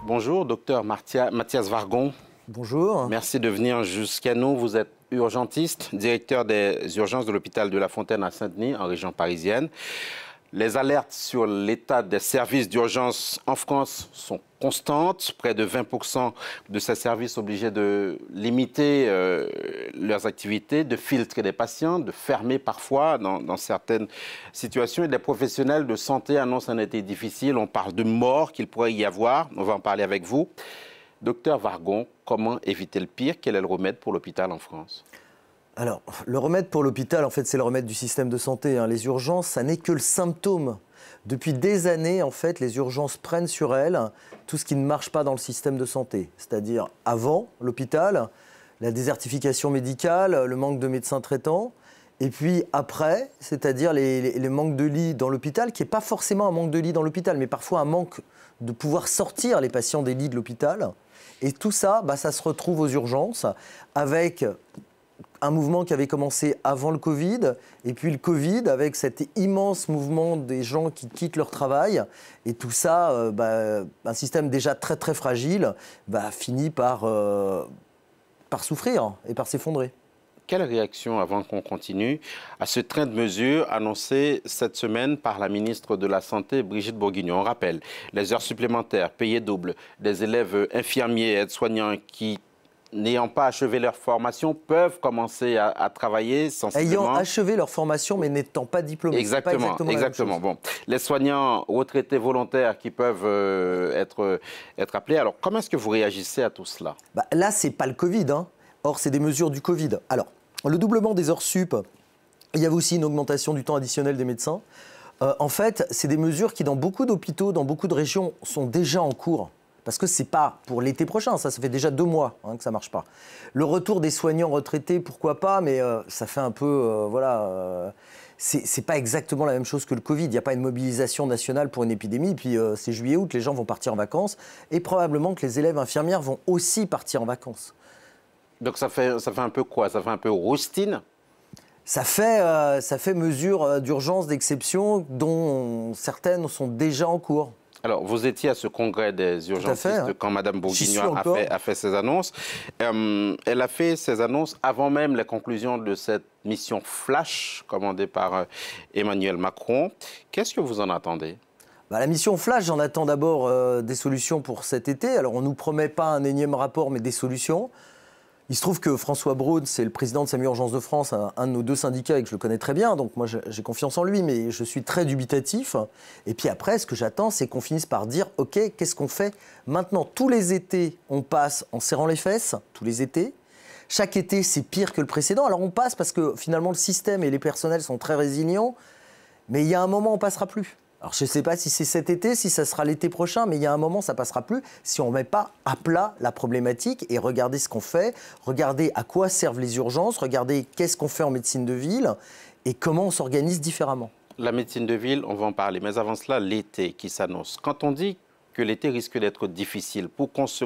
Bonjour, docteur Mathias Wargon. Bonjour. Merci de venir jusqu'à nous. Vous êtes urgentiste, directeur des urgences de l'hôpital de La Fontaine à Saint-Denis, en région parisienne. Les alertes sur l'état des services d'urgence en France sont constantes. Près de 20% de ces services obligés de limiter leurs activités, de filtrer des patients, de fermer parfois dans certaines situations. Et des professionnels de santé annoncent un été difficile. On parle de mort qu'il pourrait y avoir. On va en parler avec vous. Docteur Wargon, comment éviter le pire? Quel est le remède pour l'hôpital en France? Alors, le remède pour l'hôpital, en fait, c'est le remède du système de santé. Les urgences, ça n'est que le symptôme. Depuis des années, en fait, les urgences prennent sur elles tout ce qui ne marche pas dans le système de santé. C'est-à-dire, avant l'hôpital, la désertification médicale, le manque de médecins traitants. Et puis après, c'est-à-dire les manques de lits dans l'hôpital, qui n'est pas forcément un manque de lits dans l'hôpital, mais parfois un manque de pouvoir sortir les patients des lits de l'hôpital. Et tout ça, ça se retrouve aux urgences avec un mouvement qui avait commencé avant le Covid, et puis le Covid avec cet immense mouvement des gens qui quittent leur travail. Et tout ça, un système déjà très très fragile, finit par souffrir et par s'effondrer. Quelle réaction, avant qu'on continue, à ce train de mesures annoncé cette semaine par la ministre de la Santé, Brigitte Bourguignon? On rappelle, les heures supplémentaires payées double, des élèves infirmiers et aides-soignants qui, n'ayant pas achevé leur formation, peuvent commencer à travailler sensiblement. Ayant achevé leur formation, mais n'étant pas diplômés. Exactement, exactement. Bon, les soignants retraités volontaires qui peuvent être appelés. Alors, comment est-ce que vous réagissez à tout cela? Là, c'est pas le Covid, hein. Or, c'est des mesures du Covid. Alors, le doublement des heures sup, il y avait aussi une augmentation du temps additionnel des médecins. En fait, c'est des mesures qui, dans beaucoup d'hôpitaux, dans beaucoup de régions, sont déjà en cours. Parce que ce n'est pas pour l'été prochain, ça fait déjà 2 mois que ça ne marche pas. Le retour des soignants retraités, pourquoi pas, mais ça fait un peu... c'est pas exactement la même chose que le Covid. Il n'y a pas une mobilisation nationale pour une épidémie. Puis c'est juillet-août, les gens vont partir en vacances. Et probablement que les élèves infirmières vont aussi partir en vacances. Donc ça fait un peu quoi? Ça fait un peu roustine? Ça fait mesures d'urgence, d'exception, dont certaines sont déjà en cours. Alors, vous étiez à ce congrès des urgentistes quand Mme Bourguignon a fait ses annonces. Elle a fait ses annonces avant même les conclusions de cette mission flash commandée par Emmanuel Macron. Qu'est-ce que vous en attendez? La mission flash, j'en attends d'abord des solutions pour cet été. Alors, on ne nous promet pas un énième rapport, mais des solutions. Il se trouve que François Braun, c'est le président de SAMU Urgences de France, un de nos 2 syndicats et que je le connais très bien, donc moi j'ai confiance en lui, mais je suis très dubitatif. Et puis après, ce que j'attends, c'est qu'on finisse par dire « Ok, qu'est-ce qu'on fait maintenant ?» Tous les étés, on passe en serrant les fesses, tous les étés. Chaque été, c'est pire que le précédent. Alors on passe parce que finalement le système et les personnels sont très résilients, mais il y a un moment, on ne passera plus. Alors je ne sais pas si c'est cet été, si ça sera l'été prochain, mais il y a un moment, ça ne passera plus si on ne met pas à plat la problématique et regardez ce qu'on fait, regardez à quoi servent les urgences, regardez qu'est-ce qu'on fait en médecine de ville et comment on s'organise différemment. La médecine de ville, on va en parler, mais avant cela, l'été qui s'annonce. Quand on dit que l'été risque d'être difficile, pour qu'on se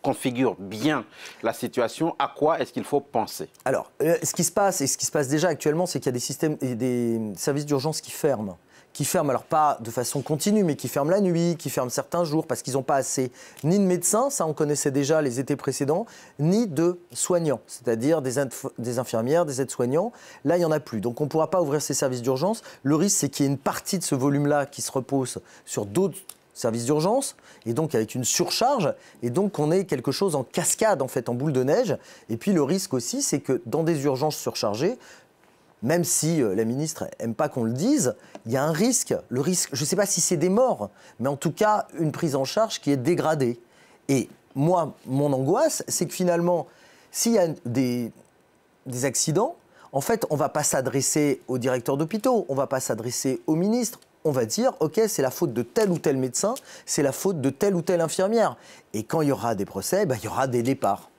configure bien la situation, à quoi est-ce qu'il faut penser? Alors, ce qui se passe, et ce qui se passe déjà actuellement, c'est qu'il y a des services d'urgence qui ferment, alors pas de façon continue, mais qui ferment la nuit, qui ferment certains jours, parce qu'ils n'ont pas assez ni de médecins, ça on connaissait déjà les étés précédents, ni de soignants, c'est-à-dire des infirmières, des aides-soignants. Là, il n'y en a plus. Donc on ne pourra pas ouvrir ces services d'urgence. Le risque, c'est qu'il y ait une partie de ce volume-là qui se repose sur d'autres services d'urgence, et donc avec une surcharge, et donc qu'on ait quelque chose en cascade, en fait, en boule de neige. Et puis le risque aussi, c'est que dans des urgences surchargées, même si la ministre n'aime pas qu'on le dise, il y a un risque. Le risque, je ne sais pas si c'est des morts, mais en tout cas, une prise en charge qui est dégradée. Et moi, mon angoisse, c'est que finalement, s'il y a des accidents, en fait, on ne va pas s'adresser au directeur d'hôpitaux, on ne va pas s'adresser au ministre. On va dire, OK, c'est la faute de tel ou tel médecin, c'est la faute de telle ou telle infirmière. Et quand il y aura des procès, il y aura des départs.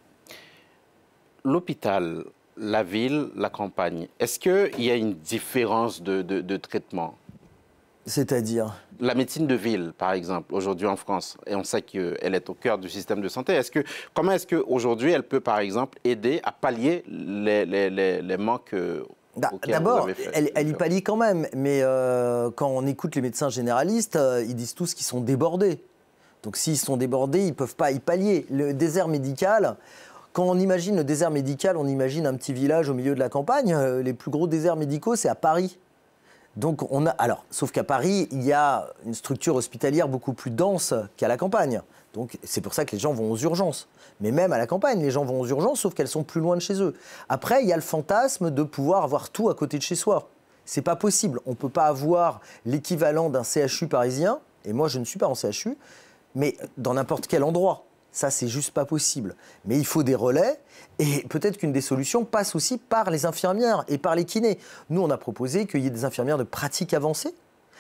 L'hôpital, la ville, la campagne, est-ce qu'il y a une différence de traitement? C'est-à-dire? La médecine de ville, par exemple, aujourd'hui en France, et on sait qu'elle est au cœur du système de santé, comment est-ce qu'aujourd'hui elle peut, par exemple, aider à pallier les manques D'abord, elle y pallie quand même, mais quand on écoute les médecins généralistes, ils disent tous qu'ils sont débordés. Donc s'ils sont débordés, ils ne peuvent pas y pallier. Le désert médical, quand on imagine le désert médical, on imagine un petit village au milieu de la campagne. Les plus gros déserts médicaux, c'est à Paris. Donc sauf qu'à Paris, il y a une structure hospitalière beaucoup plus dense qu'à la campagne. Donc c'est pour ça que les gens vont aux urgences. Mais même à la campagne, les gens vont aux urgences, sauf qu'elles sont plus loin de chez eux. Après, il y a le fantasme de pouvoir avoir tout à côté de chez soi. C'est pas possible. On ne peut pas avoir l'équivalent d'un CHU parisien, et moi je ne suis pas en CHU, mais dans n'importe quel endroit. Ça, c'est juste pas possible. Mais il faut des relais, et peut-être qu'une des solutions passe aussi par les infirmières et par les kinés. Nous, on a proposé qu'il y ait des infirmières de pratique avancée.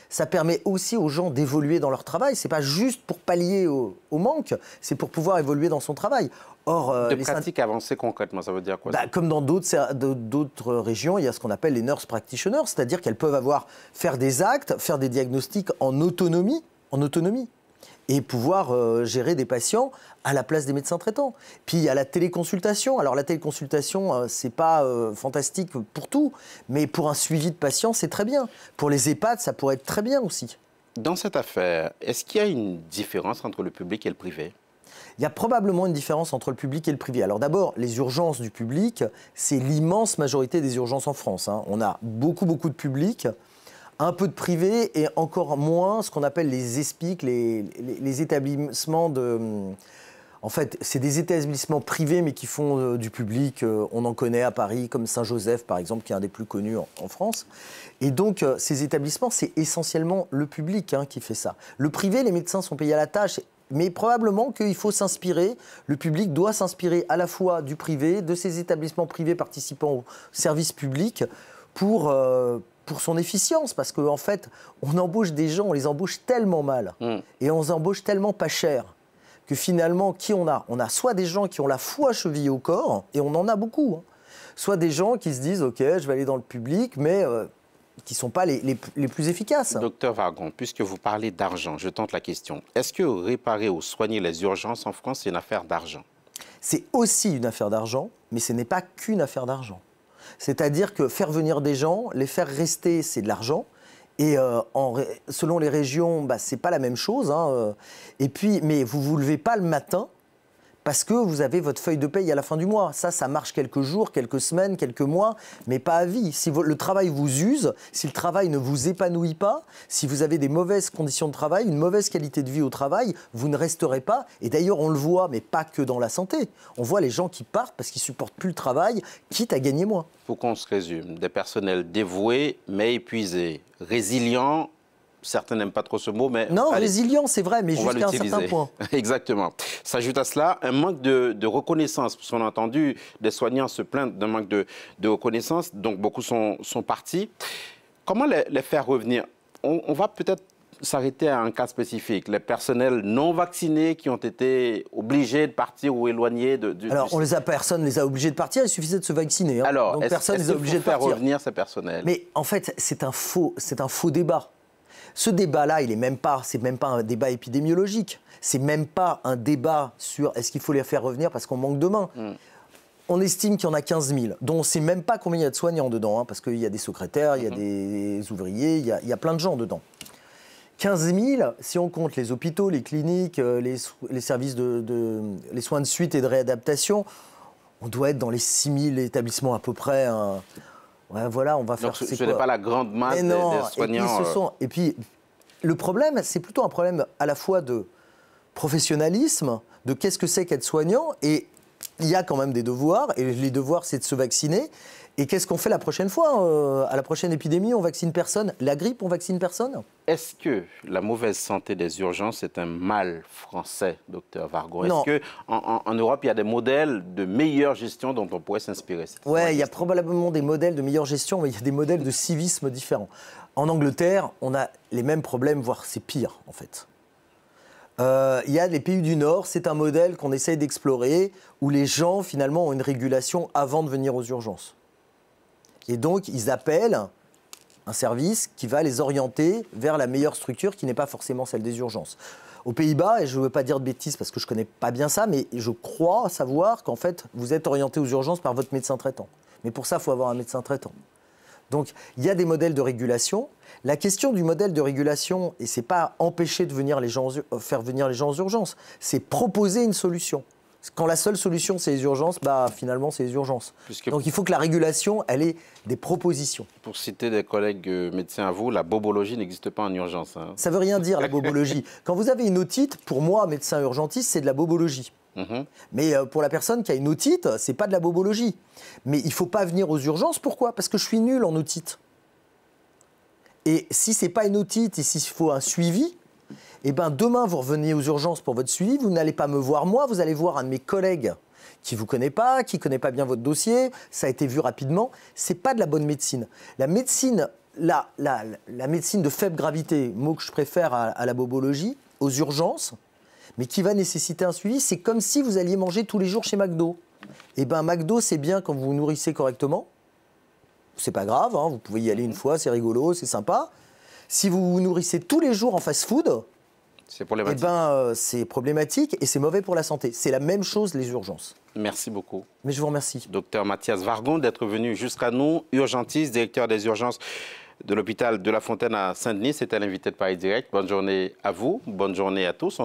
Ça permet aussi aux gens d'évoluer dans leur travail. C'est pas juste pour pallier au manque, c'est pour pouvoir évoluer dans son travail. Or, de pratique avancée concrètement, ça veut dire quoi? Comme dans d'autres régions, il y a ce qu'on appelle les nurse practitioners, c'est-à-dire qu'elles peuvent faire des actes, faire des diagnostics en autonomie, et pouvoir gérer des patients à la place des médecins traitants. Puis il y a la téléconsultation. Alors la téléconsultation, c'est pas fantastique pour tout, mais pour un suivi de patients, c'est très bien. Pour les EHPAD, ça pourrait être très bien aussi. Dans cette affaire, est-ce qu'il y a une différence entre le public et le privé? Il y a probablement une différence entre le public et le privé. Alors d'abord, les urgences du public, c'est l'immense majorité des urgences en France. On a beaucoup de public, un peu de privé et encore moins ce qu'on appelle les ESPIC, les établissements de... En fait, c'est des établissements privés mais qui font du public. On en connaît à Paris, comme Saint-Joseph par exemple, qui est un des plus connus en France. Et donc, ces établissements, c'est essentiellement le public qui fait ça. Le privé, les médecins sont payés à la tâche. Mais probablement qu'il faut s'inspirer, le public doit s'inspirer à la fois du privé, de ces établissements privés participant au service public pour son efficience. Parce qu'en fait, on embauche des gens, on les embauche tellement mal et on les embauche tellement pas cher que finalement, qui on a? On a soit des gens qui ont la foi chevillée au corps, et on en a beaucoup, soit des gens qui se disent « Ok, je vais aller dans le public », mais... qui ne sont pas les plus efficaces. Docteur Vargon, puisque vous parlez d'argent, je tente la question. Est-ce que réparer ou soigner les urgences en France, c'est une affaire d'argent? C'est aussi une affaire d'argent, mais ce n'est pas qu'une affaire d'argent. C'est-à-dire que faire venir des gens, les faire rester, c'est de l'argent. Et selon les régions, ce n'est pas la même chose. Et puis, mais vous ne vous levez pas le matin parce que vous avez votre feuille de paye à la fin du mois. Ça marche quelques jours, quelques semaines, quelques mois, mais pas à vie. Si le travail vous use, si le travail ne vous épanouit pas, si vous avez des mauvaises conditions de travail, une mauvaise qualité de vie au travail, vous ne resterez pas. Et d'ailleurs, on le voit, mais pas que dans la santé. On voit les gens qui partent parce qu'ils ne supportent plus le travail, quitte à gagner moins. Pour qu'on se résume, des personnels dévoués, mais épuisés, résilients. Certains n'aiment pas trop ce mot, mais... Non, résilient, c'est vrai, mais jusqu'à un certain point. Exactement. S'ajoute à cela un manque de reconnaissance, parce qu'on a entendu des soignants se plaindre d'un manque de reconnaissance, donc beaucoup sont partis. Comment les faire revenir? On va peut-être s'arrêter à un cas spécifique, les personnels non vaccinés qui ont été obligés de partir ou éloignés du... Alors, personne ne les a obligés de partir, il suffisait de se vacciner. Alors, donc personne ne les a obligés de partir. Faire revenir ces personnels? Mais en fait, c'est un faux débat. Ce débat-là, c'est même pas un débat épidémiologique. C'est même pas un débat sur est-ce qu'il faut les faire revenir parce qu'on manque de mains. On estime qu'il y en a 15 000, dont on ne sait même pas combien il y a de soignants dedans, parce qu'il y a des secrétaires, il y a des ouvriers, il y a plein de gens dedans. 15 000, si on compte les hôpitaux, les cliniques, les services les soins de suite et de réadaptation, on doit être dans les 6 000 établissements à peu près. Ouais, voilà, on va faire... Donc ce n'est pas la grande masse des soignants. Et puis, le problème, c'est plutôt un problème à la fois de professionnalisme, de qu'est-ce que c'est qu'être soignant, et il y a quand même des devoirs, et les devoirs, c'est de se vacciner. Et qu'est-ce qu'on fait la prochaine fois? À la prochaine épidémie, on vaccine personne. La grippe, on vaccine personne. Est-ce que la mauvaise santé des urgences est un mal français, docteur Vargon? Est-ce qu'en Europe, il y a des modèles de meilleure gestion dont on pourrait s'inspirer? Oui, il y a probablement des modèles de meilleure gestion, mais il y a des modèles de civisme différents. En Angleterre, on a les mêmes problèmes, voire c'est pire, en fait. Il y a les pays du Nord, c'est un modèle qu'on essaye d'explorer, où les gens, finalement, ont une régulation avant de venir aux urgences. Et donc, ils appellent un service qui va les orienter vers la meilleure structure, qui n'est pas forcément celle des urgences. Aux Pays-Bas, et je ne veux pas dire de bêtises parce que je ne connais pas bien ça, mais je crois savoir qu'en fait, vous êtes orienté aux urgences par votre médecin traitant. Mais pour ça, il faut avoir un médecin traitant. Donc, il y a des modèles de régulation. La question du modèle de régulation, et c'est pas empêcher de faire venir les gens aux urgences, c'est proposer une solution. Quand la seule solution, c'est les urgences, finalement, c'est les urgences. Donc, il faut que la régulation, elle ait des propositions. Pour citer des collègues médecins à vous, la bobologie n'existe pas en urgence. Hein. Ça veut rien dire, la bobologie. Quand vous avez une otite, pour moi, médecin urgentiste, c'est de la bobologie. Mais pour la personne qui a une otite, c'est pas de la bobologie. Mais il faut pas venir aux urgences. Pourquoi? Parce que je suis nul en otite. Et si c'est pas une otite et s'il faut un suivi, eh ben demain vous revenez aux urgences pour votre suivi, vous n'allez pas me voir moi, vous allez voir un de mes collègues qui vous connaît pas, qui connaît pas bien votre dossier, ça a été vu rapidement. C'est pas de la bonne médecine. La médecine, la médecine de faible gravité, mot que je préfère à la bobologie, aux urgences, mais qui va nécessiter un suivi, c'est comme si vous alliez manger tous les jours chez McDo. Eh ben McDo, c'est bien quand vous vous nourrissez correctement. C'est pas grave, hein, vous pouvez y aller une fois, c'est rigolo, c'est sympa. Si vous vous nourrissez tous les jours en fast-food, c'est problématique. Eh ben, c'est problématique et c'est mauvais pour la santé. C'est la même chose, les urgences. Merci beaucoup. Mais je vous remercie. Docteur Mathias Vargon d'être venu jusqu'à nous, urgentiste, directeur des urgences de l'hôpital de La Fontaine à Saint-Denis. C'était l'invité de Paris Direct. Bonne journée à vous, bonne journée à tous.